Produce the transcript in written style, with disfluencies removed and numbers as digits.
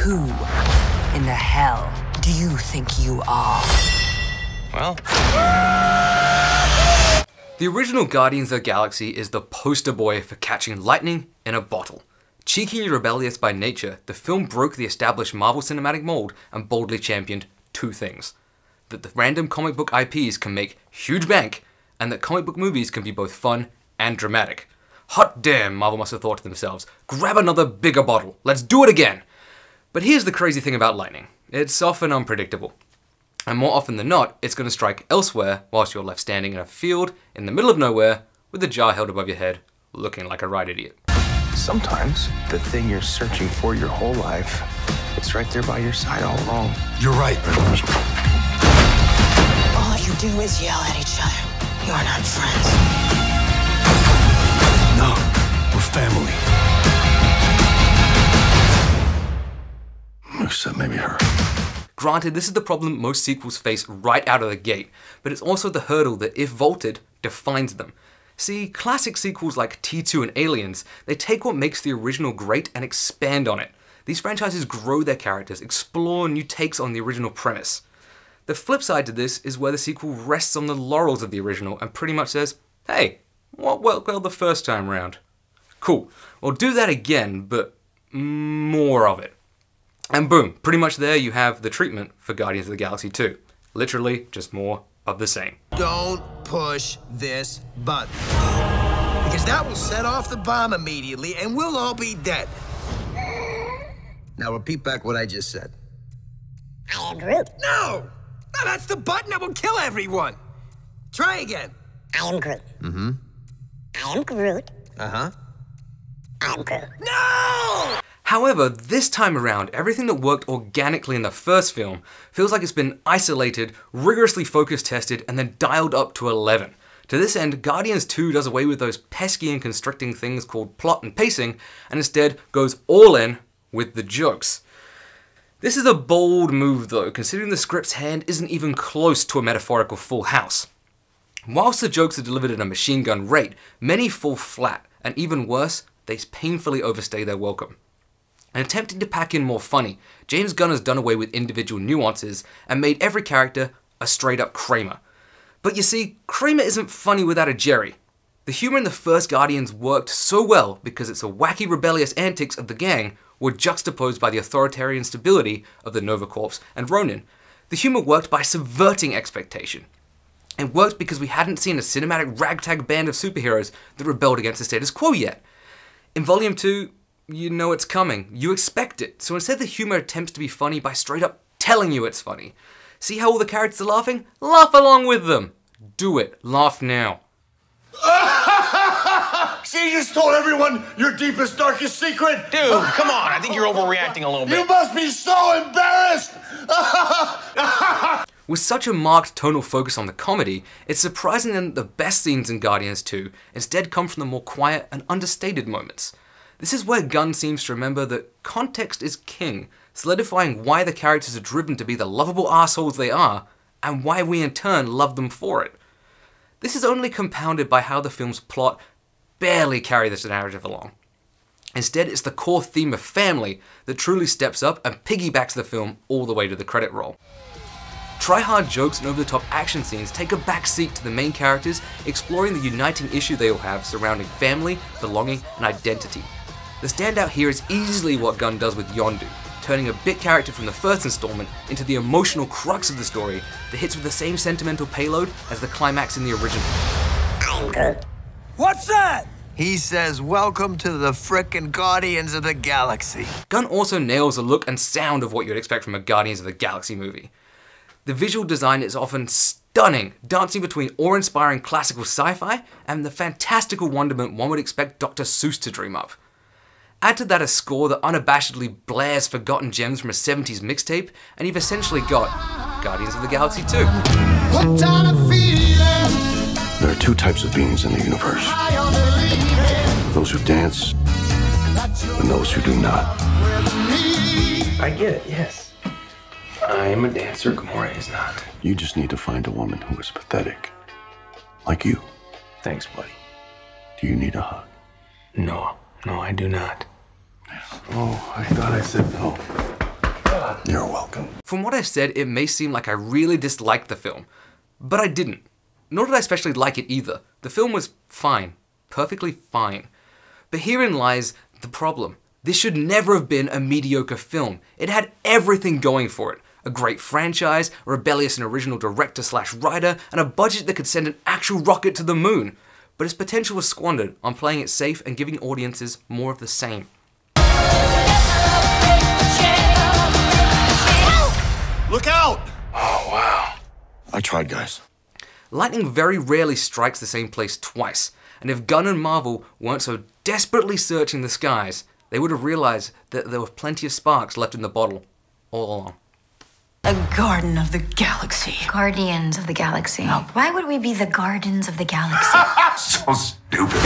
Who in the hell do you think you are? Well... The original Guardians of the Galaxy is the poster boy for catching lightning in a bottle. Cheeky and rebellious by nature, the film broke the established Marvel cinematic mold and boldly championed two things. That the random comic book IPs can make huge bank, and that comic book movies can be both fun and dramatic. Hot damn, Marvel must have thought to themselves, grab another bigger bottle, let's do it again! But here's the crazy thing about lightning. It's often unpredictable. And more often than not, it's going to strike elsewhere whilst you're left standing in a field in the middle of nowhere with a jar held above your head, looking like a right idiot. Sometimes the thing you're searching for your whole life, it's right there by your side all along. You're right. All you do is yell at each other. You're not friends. No, we're family. Except maybe her. Granted, this is the problem most sequels face right out of the gate, but it's also the hurdle that, if vaulted, defines them. See, classic sequels like T2 and Aliens, they take what makes the original great and expand on it. These franchises grow their characters, explore new takes on the original premise. The flip side to this is where the sequel rests on the laurels of the original and pretty much says, hey, what worked well the first time round? Cool, we'll do that again, but more of it. And boom, pretty much there you have the treatment for Guardians of the Galaxy 2. Literally, just more of the same. Don't push this button, because that will set off the bomb immediately and we'll all be dead. Now repeat back what I just said. I am Groot. No! No, that's the button that will kill everyone. Try again. I am Groot. Mm-hmm. I am Groot. Uh-huh. I am Groot. No! However, this time around, everything that worked organically in the first film feels like it's been isolated, rigorously focus tested, and then dialed up to 11. To this end, Guardians 2 does away with those pesky and constricting things called plot and pacing, and instead goes all in with the jokes. This is a bold move though, considering the script's hand isn't even close to a metaphorical full house. Whilst the jokes are delivered at a machine gun rate, many fall flat, and even worse, they painfully overstay their welcome. And attempting to pack in more funny, James Gunn has done away with individual nuances and made every character a straight up Kramer. But you see, Kramer isn't funny without a Jerry. The humor in the first Guardians worked so well because its wacky rebellious antics of the gang were juxtaposed by the authoritarian stability of the Nova Corps and Ronin. The humor worked by subverting expectation. It worked because we hadn't seen a cinematic ragtag band of superheroes that rebelled against the status quo yet. In Volume 2, you know it's coming. You expect it. So instead the humor attempts to be funny by straight up telling you it's funny. See how all the characters are laughing? Laugh along with them. Do it. Laugh now. She just told everyone your deepest, darkest secret. Dude, come on. I think you're overreacting a little bit. You must be so embarrassed. With such a marked tonal focus on the comedy, it's surprising that the best scenes in Guardians 2 instead come from the more quiet and understated moments. This is where Gunn seems to remember that context is king, solidifying why the characters are driven to be the lovable assholes they are, and why we in turn love them for it. This is only compounded by how the film's plot barely carry this narrative along. Instead, it's the core theme of family that truly steps up and piggybacks the film all the way to the credit roll. Try-hard jokes and over-the-top action scenes take a back seat to the main characters, exploring the uniting issue they all have surrounding family, belonging, and identity. The standout here is easily what Gunn does with Yondu, turning a bit character from the first installment into the emotional crux of the story that hits with the same sentimental payload as the climax in the original. I'm Groot. What's that? He says, welcome to the frickin' Guardians of the Galaxy. Gunn also nails the look and sound of what you'd expect from a Guardians of the Galaxy movie. The visual design is often stunning, dancing between awe-inspiring classical sci-fi and the fantastical wonderment one would expect Dr. Seuss to dream up. Add to that a score that unabashedly blares forgotten gems from a 70s mixtape, and you've essentially got Guardians of the Galaxy 2. There are two types of beings in the universe. Those who dance and those who do not. I get it, yes. I am a dancer, Gamora is not. You just need to find a woman who is pathetic. Like you. Thanks, buddy. Do you need a hug? No, I do not. Oh, I thought I said no. You're welcome. From what I've said, it may seem like I really disliked the film, but I didn't. Nor did I especially like it either. The film was fine. Perfectly fine. But herein lies the problem. This should never have been a mediocre film. It had everything going for it. A great franchise, a rebellious and original director/writer, and a budget that could send an actual rocket to the moon. But its potential was squandered on playing it safe and giving audiences more of the same. Look out! Oh, wow. I tried, guys. Lightning very rarely strikes the same place twice, and if Gunn and Marvel weren't so desperately searching the skies, they would have realized that there were plenty of sparks left in the bottle all along. A garden of the galaxy. Guardians of the Galaxy. Why would we be the Gardens of the Galaxy? So stupid.